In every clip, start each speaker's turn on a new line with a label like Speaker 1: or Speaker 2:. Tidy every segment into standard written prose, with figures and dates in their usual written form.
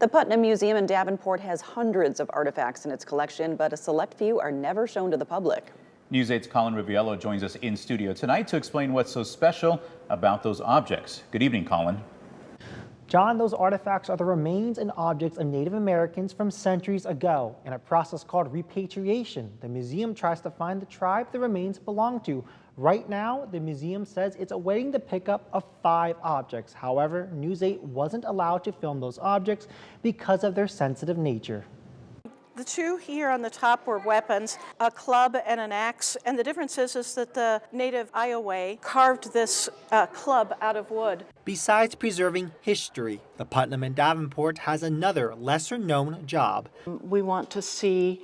Speaker 1: The Putnam Museum in Davenport has hundreds of artifacts in its collection, but a select few are never shown to the public.
Speaker 2: News 8's Colin Riviello joins us in studio tonight to explain what's so special about those objects. Good evening, Colin.
Speaker 3: John, those artifacts are the remains and objects of Native Americans from centuries ago. In a process called repatriation, the museum tries to find the tribe the remains belong to. Right now, the museum says it's awaiting the pickup of 5 objects. However, News 8 wasn't allowed to film those objects because of their sensitive nature.
Speaker 4: The two here on the top were weapons, a club and an axe, and the difference is that the native Iowa carved this club out of wood.
Speaker 3: Besides preserving history, the Putnam in Davenport has another lesser-known job.
Speaker 4: We want to see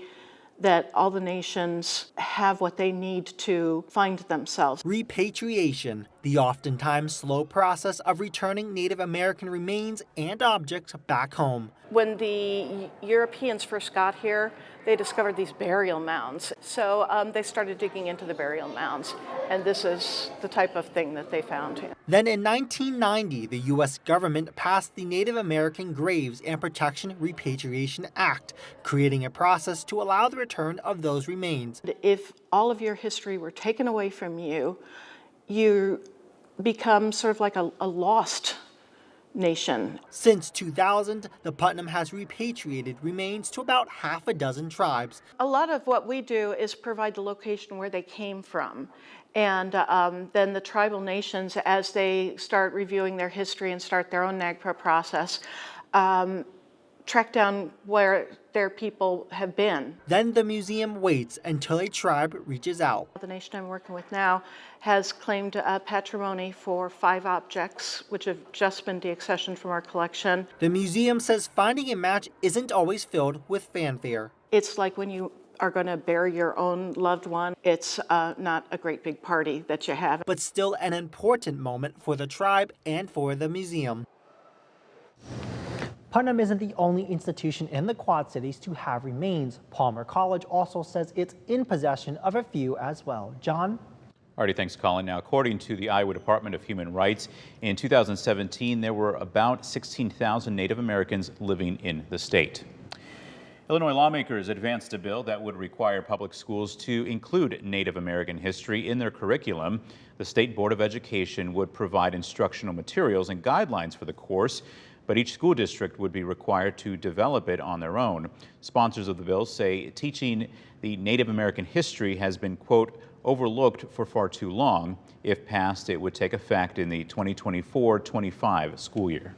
Speaker 4: that all the nations have what they need to find themselves.
Speaker 3: Repatriation, the oftentimes slow process of returning Native American remains and objects back home.
Speaker 4: When the Europeans first got here, they discovered these burial mounds. So they started digging into the burial mounds, and this is the type of thing that they found here.
Speaker 3: Then in 1990, the U.S. government passed the Native American Graves and Protection Repatriation Act, creating a process to allow the return of those remains.
Speaker 4: If all of your history were taken away from you, you become sort of like a lost nation.
Speaker 3: Since 2000, the Putnam has repatriated remains to about half a dozen tribes.
Speaker 4: A lot of what we do is provide the location where they came from. And then the tribal nations, as they start reviewing their history and start their own NAGPRA process, track down where their people have been.
Speaker 3: Then the museum waits until a tribe reaches out.
Speaker 4: The nation I'm working with now has claimed patrimony for 5 objects, which have just been deaccessioned from our collection.
Speaker 3: The museum says finding a match isn't always filled with fanfare.
Speaker 4: It's like when you are going to bury your own loved one. It's not a great big party that you have.
Speaker 3: But still an important moment for the tribe and for the museum. Putnam isn't the only institution in the Quad Cities to have remains. Palmer College also says it's in possession of a few as well. John?
Speaker 2: Alrighty, thanks, Colin. Now, according to the Iowa Department of Human Rights, in 2017, there were about 16,000 Native Americans living in the state. Illinois lawmakers advanced a bill that would require public schools to include Native American history in their curriculum. The State Board of Education would provide instructional materials and guidelines for the course, but each school district would be required to develop it on their own. Sponsors of the bill say teaching the Native American history has been, quote, overlooked for far too long. If passed, it would take effect in the 2024-25 school year.